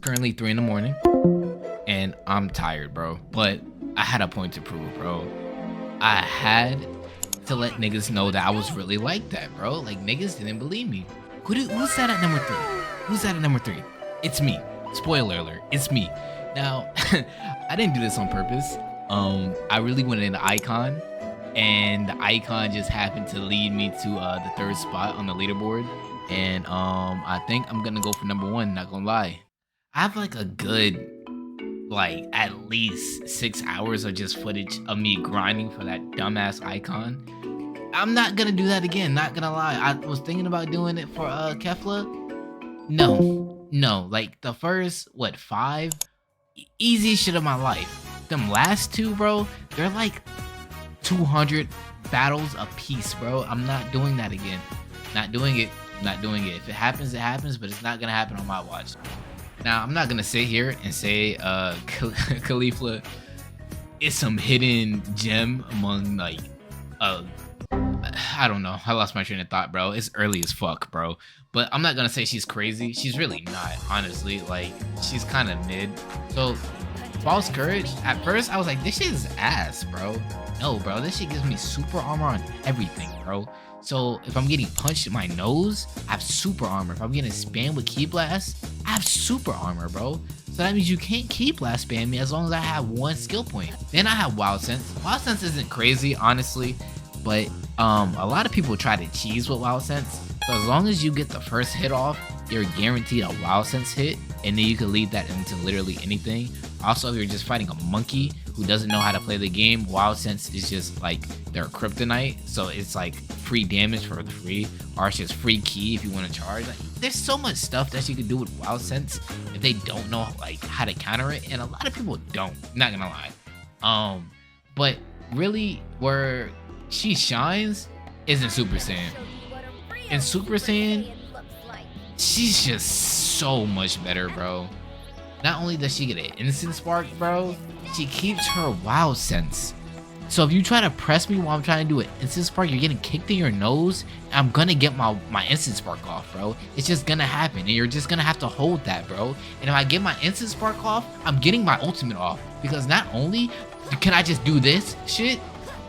currently 3 in the morning, and I'm tired, bro. But I had a point to prove, bro. I had to let niggas know that I was really like that, bro. Like, niggas didn't believe me. Who's that at number 3? Who's that at number 3? It's me. Spoiler alert, it's me. Now, I didn't do this on purpose. I really went in the icon, and the icon just happened to lead me to the 3rd spot on the leaderboard. And I think I'm gonna go for number 1, not gonna lie. I have like a good, like, at least 6 hours of just footage of me grinding for that dumbass icon. I'm not gonna do that again, not gonna lie. I was thinking about doing it for Caulifla. No, like the first, what, 5? Easy shit of my life. Them last 2, bro, they're like 200 battles a piece, bro. I'm not doing that again. Not doing it. If it happens, it happens, but it's not gonna happen on my watch. Now, I'm not gonna sit here and say Caulifla is some hidden gem among, like, I don't know. I lost my train of thought, bro. It's early as fuck, bro. But I'm not gonna say she's crazy. She's really not, honestly. Like, she's kind of mid. So, false courage. At first, I was like, this shit is ass, bro. No, bro. This shit gives me super armor on everything, bro. So, if I'm getting punched in my nose, I have super armor. If I'm getting spammed with Ki Blast, I have super armor, bro. So that means you can't Ki Blast spam me as long as I have 1 skill point. Then I have Wild Sense. Wild Sense isn't crazy, honestly. But a lot of people try to cheese with Wild Sense. So as long as you get the first hit off, you're guaranteed a Wild Sense hit, and then you can lead that into literally anything. Also, if you're just fighting a monkey who doesn't know how to play the game, Wild Sense is just like their kryptonite. So it's like free damage for the free, or it's just free key if you want to charge. Like, there's so much stuff that you can do with Wild Sense if they don't know like how to counter it, and a lot of people don't. Not gonna lie. But really, where she shines is in Super Saiyan. In Super Saiyan, she's just so much better, bro. Not only does she get an instant spark, bro, she keeps her Wild Sense. So if you try to press me while I'm trying to do an instant spark, you're getting kicked in your nose, and I'm gonna get my instant spark off, bro. It's just gonna happen, and you're just gonna have to hold that, bro. And if I get my instant spark off, I'm getting my ultimate off. Because not only can I just do this shit,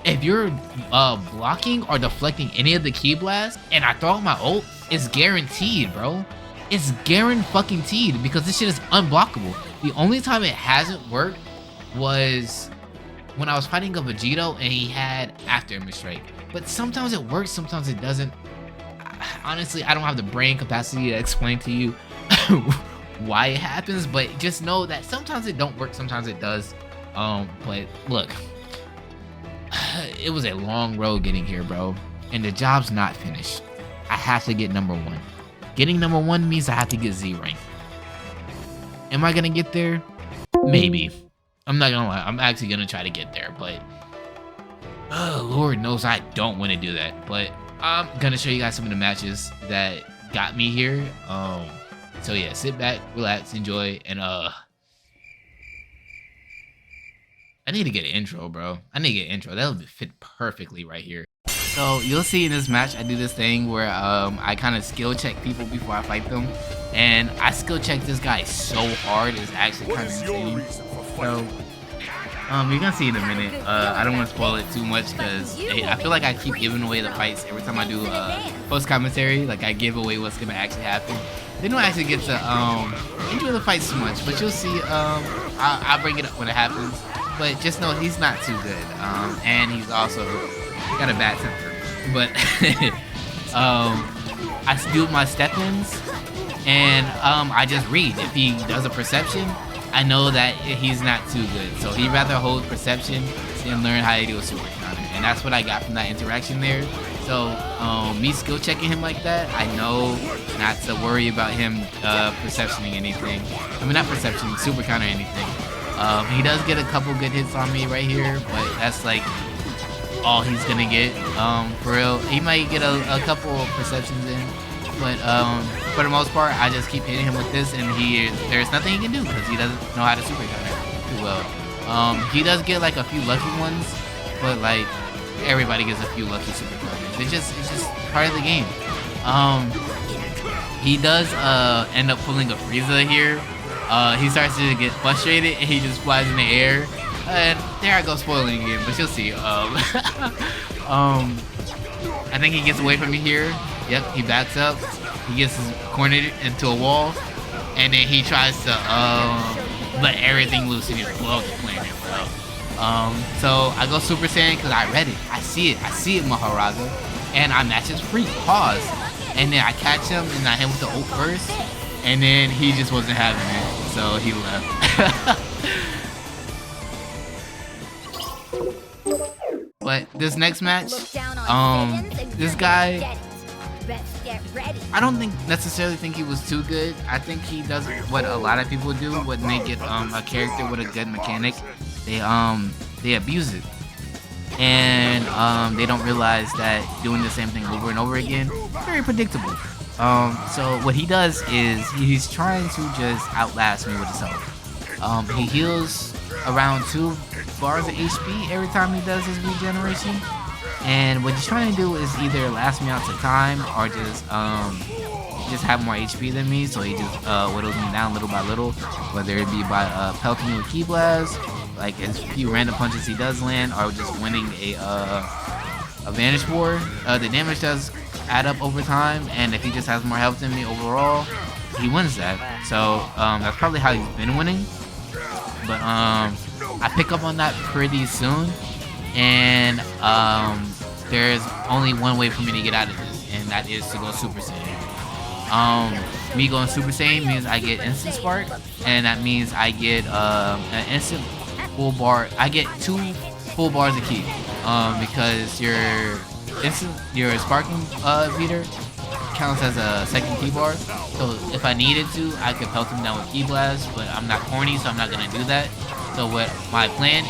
if you're blocking or deflecting any of the Ki Blasts and I throw out my ult, it's guaranteed, bro. It's guaranteed because this shit is unblockable. The only time it hasn't worked was when I was fighting a Vegito and he had After Image Strike. But sometimes it works, sometimes it doesn't. Honestly, I don't have the brain capacity to explain to you why it happens, but just know that sometimes it don't work, sometimes it does. But look, it was a long road getting here, bro, and the job's not finished. I have to get number 1. Getting number 1 means I have to get Z rank. Am I gonna get there? Maybe. I'm not gonna lie, I'm actually gonna try to get there, but Lord knows I don't want to do that. But I'm gonna show you guys some of the matches that got me here. So yeah, sit back, relax, enjoy, and I need to get an intro, bro. I need to get an intro. That would fit perfectly right here. So you'll see in this match, I do this thing where I kind of skill check people before I fight them. And I skill check this guy so hard, it's actually kind of insane. So you're gonna see in a minute. I don't want to spoil it too much because I feel like I keep giving away the fights every time I do post commentary. Like, I give away what's gonna actually happen. They don't actually get to enjoy the fights too much, but you'll see. I'll bring it up when it happens. But just know he's not too good, and he's also got a bad temper. But I do my step-ins, and I just read. If he does a perception, I know that he's not too good. So he'd rather hold perception than learn how to do a super counter, and that's what I got from that interaction there. So me skill checking him like that, I know not to worry about him perceptioning anything. I mean, not perception, super counter anything. He does get a couple good hits on me right here, but that's like all he's gonna get. For real, he might get a couple of perceptions in, but for the most part, I just keep hitting him with this, and there's nothing he can do because he doesn't know how to super counter too well. He does get like a few lucky ones, but like everybody gets a few lucky super counters. It's just part of the game. He does end up pulling a Frieza here, he starts to get frustrated and he just flies in the air. And there I go spoiling again, but you'll see. I think he gets away from me here. Yep, he backs up. He gets cornered into a wall, and then he tries to let everything loose and just blow up the planet, bro. So I go Super Saiyan because I read it. I see it, Maharaja. And I match his freak, pause. And then I catch him and I hit him with the ult first. And then he just wasn't having it, so he left. But this next match, this guy, I don't necessarily think he was too good. I think he does what a lot of people do when they get a character with a good mechanic. They abuse it, and they don't realize that doing the same thing over and over again is very predictable. So what he does is he's trying to just outlast me with his health. He heals around 2 bars of HP every time he does his regeneration. And what he's trying to do is either last me out to time or just have more HP than me. So he just whittles me down little by little, whether it be by pelting me with Ki Blast, like as few random punches he does land, or just winning a Vanish War. The damage does add up over time, and if he just has more health than me overall, he wins that. So that's probably how he's been winning. But I pick up on that pretty soon, and there's only one way for me to get out of this, and that is to go Super Saiyan. Me going Super Saiyan means I get instant spark, and that means I get an instant full bar. I get 2 full bars of Ki, because your sparking meter counts as a second Ki bar. So if I needed to, I could pelt him down with Ki Blast, but I'm not corny, so I'm not gonna do that. So what my plan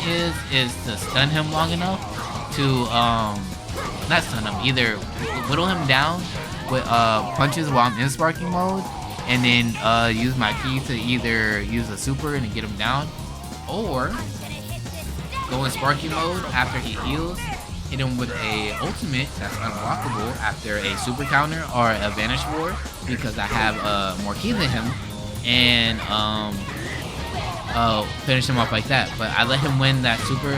is to stun him long enough to not stun him, either whittle him down with punches while I'm in sparking mode, and then use my Ki to either use a super and get him down, or go in sparking mode after he heals, hit him with a ultimate that's unblockable after a super counter or a Vanish War, because I have more Ki than him, and finish him off like that. But I let him win that super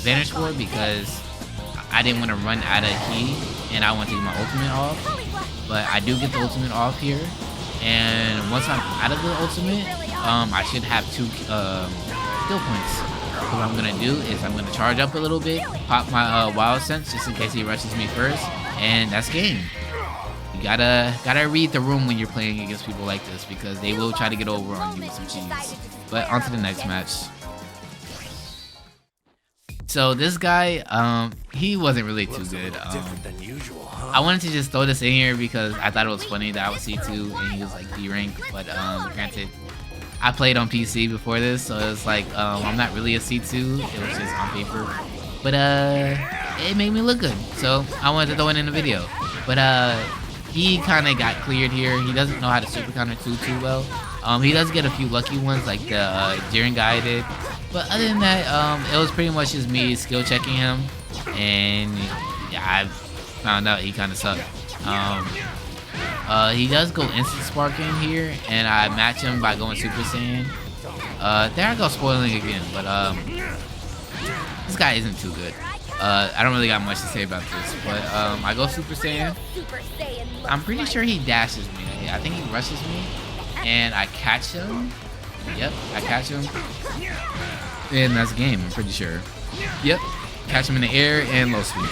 Vanish War because I didn't want to run out of Ki, and I want to get my ultimate off. But I do get the ultimate off here, and once I'm out of the ultimate, I should have 2 skill points. What I'm gonna do is I'm gonna charge up a little bit, pop my wild sense just in case he rushes me first, and that's game. You gotta read the room when you're playing against people like this, because they will try to get over on you with some cheese. But on to the next match. So this guy, he wasn't really too good. I wanted to just throw this in here because I thought it was funny that I was C2 and he was like B rank, but granted, I played on PC before this, so it's like I'm not really a C2. It was just on paper, but it made me look good, so I wanted to throw it in the video. But he kind of got cleared here. He doesn't know how to super counter too well. He does get a few lucky ones, like the Jiren guy did, but other than that, it was pretty much just me skill checking him, and yeah, I found out he kind of sucked. He does go instant sparking here, and I match him by going Super Saiyan. There I go spoiling again, but this guy isn't too good. I don't really got much to say about this, but I go Super Saiyan. I'm pretty sure he dashes me. I think he rushes me, and I catch him. Yep, I catch him, and that's game. I'm pretty sure. Yep, catch him in the air and low sweep.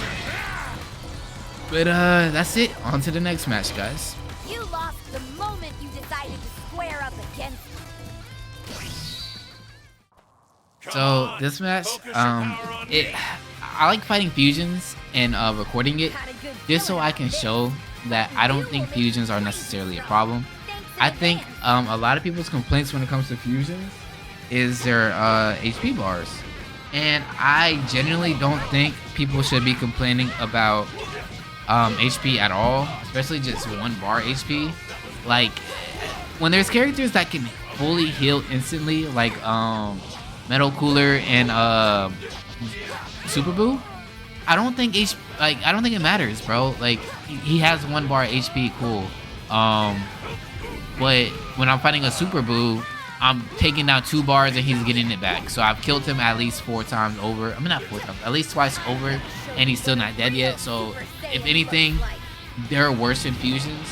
But that's it. On to the next match, guys. You lost the moment you decided to square up against me. So this match, I like fighting fusions and recording it just so I can show that I don't think fusions are necessarily a problem. I think a lot of people's complaints when it comes to fusions is their HP bars, and I genuinely don't think people should be complaining about HP at all, especially just 1 bar HP. Like, when there's characters that can fully heal instantly, like Metal Cooler and Super Boo, I don't think it matters, bro. Like, he has 1 bar HP, cool. But when I'm fighting a Super Boo, I'm taking down 2 bars and he's getting it back. So I've killed him at least 4 times over. I mean, not 4 times, at least twice over, and he's still not dead yet. So if anything, they're worse than fusions.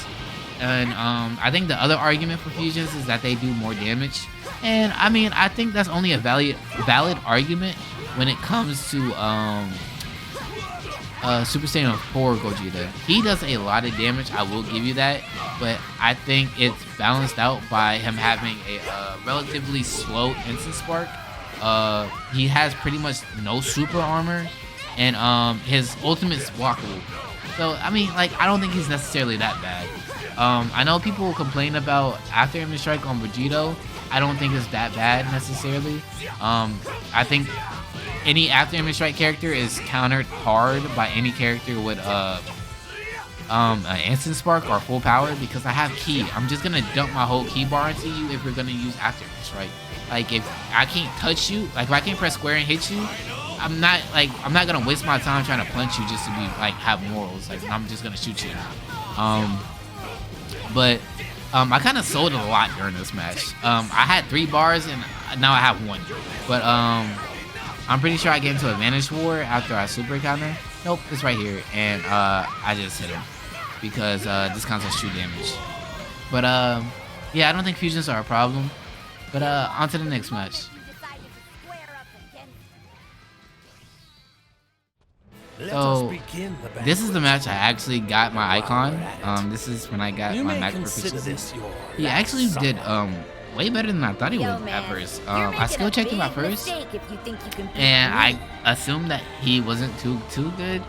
And I think the other argument for fusions is that they do more damage. And I mean, I think that's only a valid argument when it comes to Super Saiyan 4 Gogeta. He does a lot of damage, I will give you that, but I think it's balanced out by him having a relatively slow instant spark. He has pretty much no super armor, and his ultimate's blockable. So I mean, like, I don't think he's necessarily that bad. I know people will complain about after image strike on Vegito. I don't think it's that bad necessarily. I think any after image strike character is countered hard by any character with an instant spark or full power, because I have ki. I'm just gonna dump my whole ki bar into you if we're gonna use after image strike. Like, if I can't touch you, like if I can't press square and hit you, I'm not gonna waste my time trying to punch you just to be like have morals. Like, I'm just gonna shoot you. But I kind of sold a lot during this match. I had 3 bars and now I have 1. But I'm pretty sure I get into Advantage War after I super counter. Nope, it's right here, and I just hit him because this counts as true damage. But yeah, I don't think fusions are a problem. But on to the next match. So this is the match I actually got my icon. This is when I got my max proficiency. He actually did way better than I thought he would at first. I skill checked him at first, and I assumed that he wasn't too good.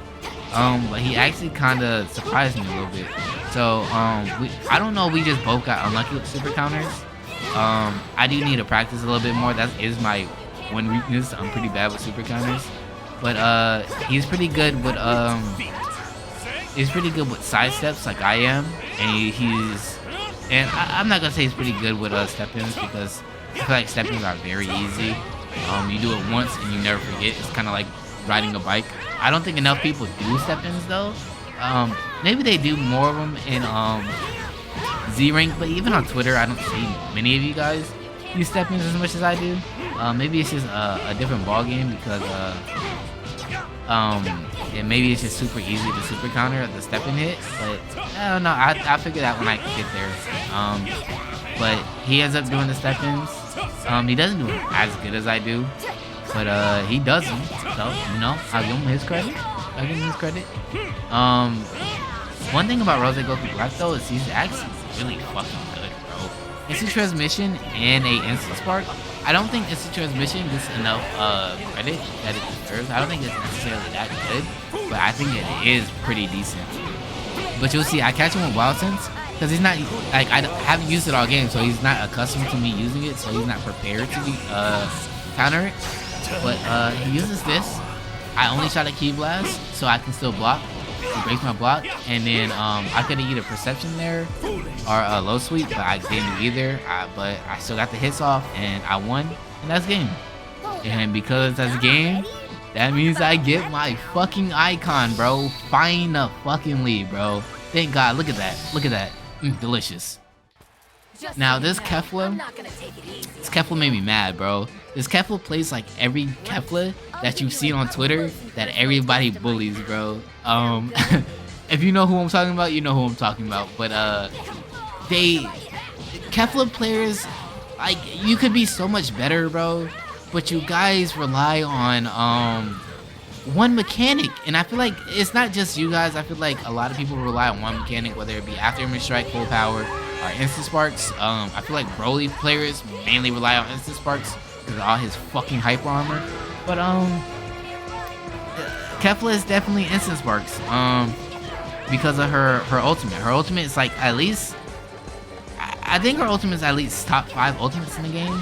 But he actually kind of surprised me a little bit. So I don't know. We just both got unlucky with super counters. I do need to practice a little bit more. That is my one weakness. I'm pretty bad with super counters. But he's pretty good with side steps like I am, and I'm not gonna say he's pretty good with step-ins, because I feel like step-ins are very easy. You do it once and you never forget. It's kind of like riding a bike. I don't think enough people do step-ins though. Maybe they do more of them in Z rank, but even on Twitter, I don't see many of you guys use step-ins as much as I do. Maybe it's just a different ball game, because and maybe it's just super easy to super counter the step-in hit, but I don't know. I'll figure that when I get there. But he ends up doing the step-ins. He doesn't do it as good as I do, but he does them. So, you know, I'll give him his credit. One thing about Rose Goku Black though is he's actually really fucking good, bro. Instant transmission and a instant spark. I don't think instant transmission gets enough credit that it deserves. I don't think it's necessarily that good, but I think it is pretty decent. But you'll see, I catch him with Wild Sense because he's not like, I haven't used it all game, so he's not accustomed to me using it, so he's not prepared to be counter it. But he uses this. I only shot a Ki Blast, so I can still block. He breaks my block, and then I could have either Perception there or Low Sweep, but I didn't do either. But I still got the hits off, and I won, and that's game. And because that's game, that means I get my fucking icon, bro. Finally, bro. Thank God. Look at that. Delicious. Now this Caulifla made me mad, bro. This Caulifla plays like every Caulifla that you've seen on Twitter that everybody bullies, bro. If you know who I'm talking about, you know who I'm talking about. But Caulifla players, like, you could be so much better, bro. But you guys rely on one mechanic, and I feel like it's not just you guys. I feel like a lot of people rely on one mechanic, whether it be after image strike, full power, or instant sparks. I feel like Broly players mainly rely on instant sparks because of all his fucking hyper armor. But Caulifla is definitely instant sparks because of her ultimate. Her ultimate is like at least, I think her ultimate is at least top 5 ultimates in the game.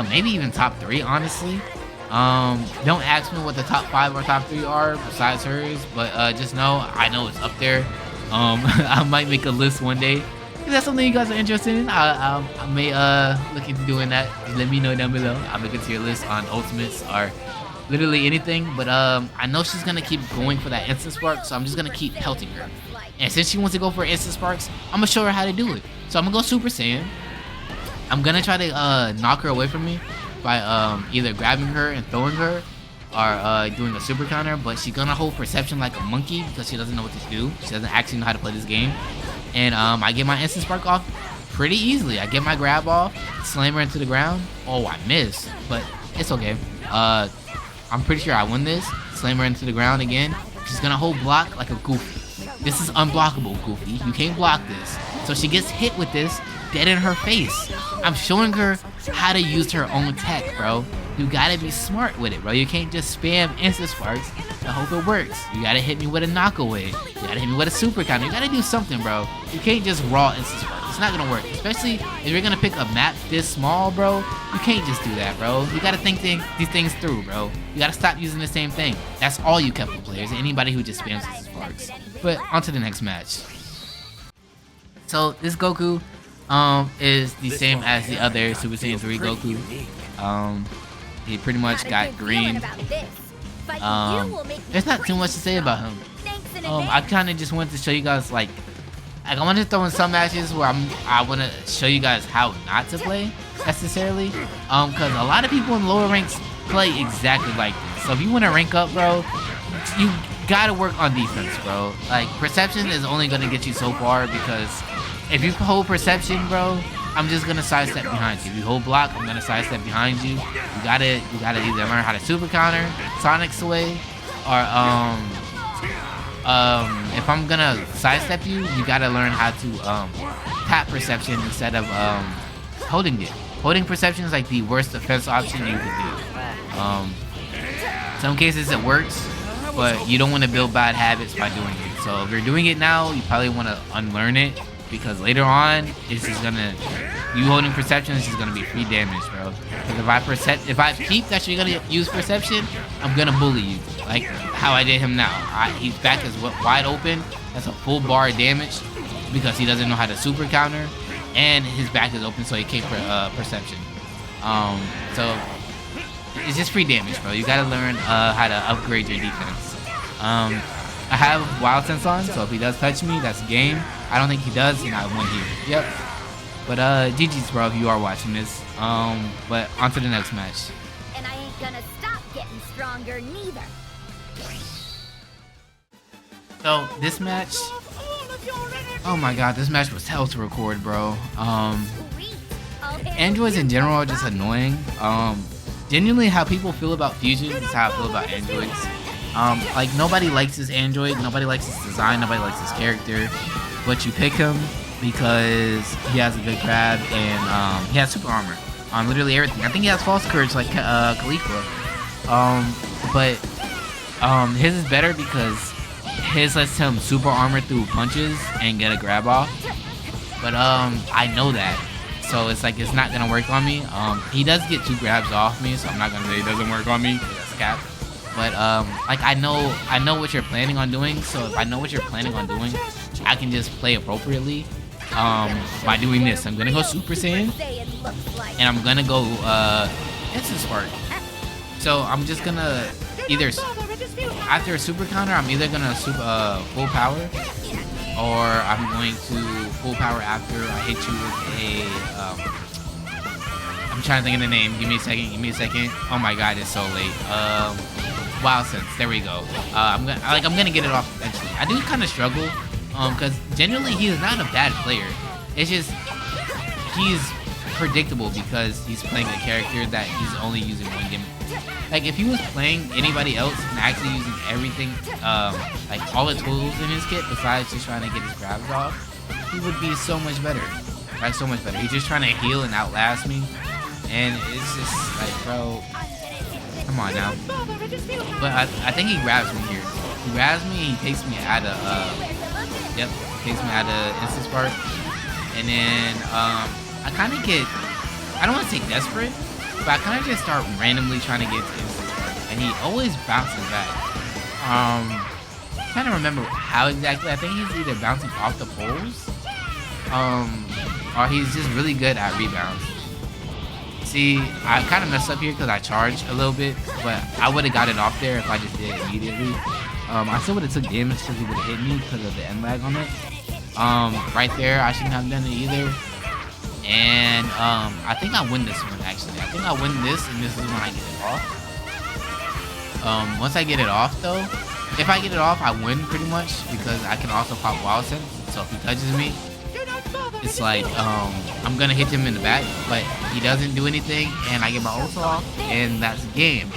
Maybe even top 3, honestly. Don't ask me what the top 5 or top 3 are besides hers, but just know I know it's up there. I might make a list one day. If that's something you guys are interested in, I may look into doing that. Just let me know down below. I'll make a tier list on ultimates or literally anything. But I know she's gonna keep going for that instant spark, so I'm just gonna keep pelting her. And since she wants to go for instant sparks, I'm gonna show her how to do it. So I'm gonna go Super Saiyan, I'm gonna try to knock her away from me by either grabbing her and throwing her or doing a super counter, but she's gonna hold perception like a monkey because she doesn't know what to do. She doesn't actually know how to play this game. And I get my instant spark off pretty easily. I get my grab off, slam her into the ground. Oh, I missed, but it's okay. I'm pretty sure I win this. Slam her into the ground again. She's gonna hold block like a goofy. This is unblockable, Goofy. You can't block this. So she gets hit with this, dead in her face. I'm showing her how to use her own tech, bro. You gotta be smart with it, bro. You can't just spam instant sparks and hope it works. You gotta hit me with a knockaway. You gotta hit me with a super counter. You gotta do something, bro. You can't just raw instant sparks. It's not gonna work. Especially if you're gonna pick a map this small, bro. You can't just do that, bro. You gotta think these things through, bro. You gotta stop using the same thing. That's all you Kefla players. Anybody who just spams instant sparks. But on to the next match. So this Goku is the same as the other Super Saiyan 3 Goku. He pretty much got green. There's not too much to say about him. I kind of just wanted to show you guys like I wanted to throw in some matches where I want to show you guys how not to play necessarily. Because a lot of people in lower ranks play exactly like this. So if you want to rank up, bro, you gotta work on defense, bro. Like perception is only gonna get you so far because if you hold perception, bro, I'm just gonna sidestep behind you. If you hold block, I'm gonna sidestep behind you. You gotta either learn how to super counter, Sonic Sway, or if I'm gonna sidestep you, you gotta learn how to tap perception instead of holding it. Holding perception is like the worst defense option you can do. Some cases it works, but you don't want to build bad habits by doing it. So if you're doing it now, you probably want to unlearn it. Because later on, it's just gonna, you holding perception is just gonna be free damage, bro. Because if I peep that you're gonna use perception, I'm gonna bully you, like how I did him now. His back is wide open. That's a full bar of damage because he doesn't know how to super counter, and his back is open, so he can't perception. So it's just free damage, bro. You gotta learn how to upgrade your defense. I have Wild Sense on, so if he does touch me, that's game. I don't think he does, and I win here. Yep. But GG's, bro, if you are watching this. But on to the next match. And I ain't gonna stop getting stronger neither. So this match, oh my god, this match was hell to record, bro. Androids in general are just annoying. Genuinely, how people feel about Fusion is how I feel about androids. Like nobody likes this android, nobody likes his design, nobody likes his character, but you pick him because he has a good grab and he has super armor on literally everything. I think he has false courage like Caulifla, but his is better because his lets him super armor through punches and get a grab off. But I know that, so it's like it's not gonna work on me. He does get 2 grabs off me, so I'm not gonna say it doesn't work on me. That's cap. But like I know what you're planning on doing, so if I know what you're planning on doing, I can just play appropriately by doing this. I'm gonna go Super Saiyan, and I'm gonna go Instant Spark. So I'm just gonna either after a super counter, I'm either gonna full power, or I'm going to full power after I hit you with a I'm trying to think of the name. Give me a second. Oh my god, it's so late. Wild Sense. There we go. I'm gonna get it off eventually. I do kind of struggle, because genuinely he is not a bad player. It's just he's predictable because he's playing a character that he's only using one gimmick. Like if he was playing anybody else and actually using everything, like all the tools in his kit besides just trying to get his grabs off, he would be so much better. Like so much better. He's just trying to heal and outlast me, and it's just like, bro, come on now. But I think he grabs me here. He grabs me. He takes me out of yep, takes me out of Instant Spark, and then I kind of get, I don't want to say desperate, but I kind of just start randomly trying to get to Instant Spark, and he always bounces back. Trying to remember how exactly. I think he's either bouncing off the poles, or he's just really good at rebounds. See, I kind of messed up here because I charged a little bit, but I would have got it off there if I just did it immediately. I still would have took damage because he would have hit me because of the end lag on it. Right there, I shouldn't have done it either. And I think I win this one actually. I think I win this, and this is when I get it off. Once I get it off though, if I get it off, I win pretty much because I can also pop Wild Sense. So if he touches me, it's like I'm gonna hit him in the back, but he doesn't do anything, and I get my ult off, and that's the game.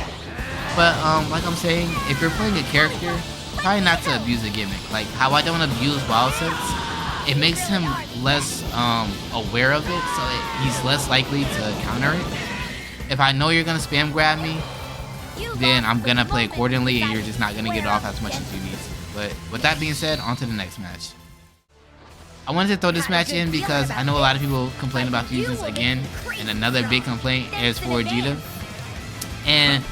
But like I'm saying, if you're playing a character, try not to abuse a gimmick. Like how I don't abuse Wild Sense, it makes him less aware of it, so that he's less likely to counter it. If I know you're gonna spam grab me, then I'm gonna play accordingly, and you're just not gonna get off as much as you need to. But with that being said, on to the next match. I wanted to throw this match in because I know a lot of people complain about fusions again, and another big complaint is for Vegeta. And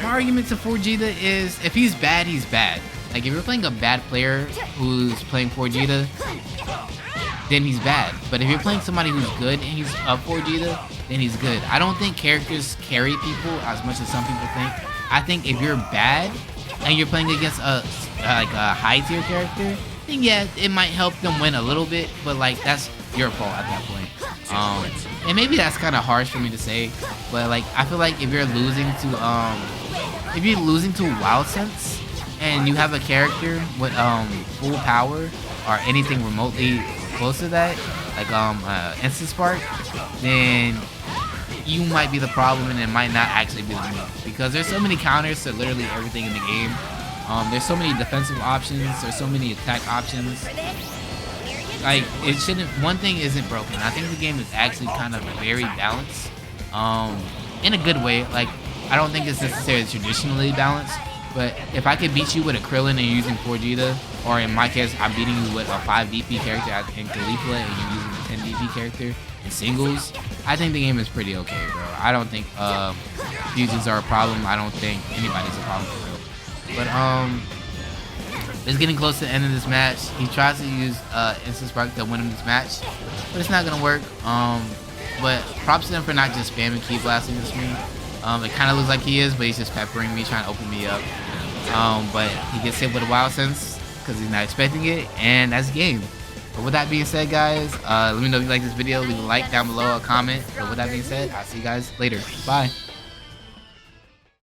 my argument to Vegeta is, if he's bad, he's bad. Like, if you're playing a bad player who's playing Vegeta, then he's bad. But if you're playing somebody who's good and he's Vegeta, then he's good. I don't think characters carry people as much as some people think. I think if you're bad and you're playing against a high tier character, then yeah, it might help them win a little bit, but like that's your fault at that point. And maybe that's kind of harsh for me to say, but like I feel like if you're losing to Wild Sense and you have a character with full power or anything remotely close to that, like Instant Spark, then you might be the problem, and it might not actually be the move, because there's so many counters to literally everything in the game. There's so many defensive options, there's so many attack options. Like, it shouldn't, one thing isn't broken. I think the game is actually kind of very balanced, in a good way. Like, I don't think it's necessarily traditionally balanced, but if I could beat you with a Krillin and you're using Vegeta, or in my case, I'm beating you with a 5 DP character in Caulifla and you're using a 10 DP character in singles, I think the game is pretty okay, bro. I don't think fusions are a problem. I don't think anybody's a problem for real. But it's getting close to the end of this match. He tries to use Instant Spark to win him this match, but it's not gonna work. But props to him for not just spamming key blasting this me. It kind of looks like he is, but he's just peppering me, trying to open me up. But he gets hit with a Wild Sense because he's not expecting it, and that's game. But with that being said, guys, let me know if you like this video. Leave a like down below, a comment. But with that being said, I'll see you guys later. Bye.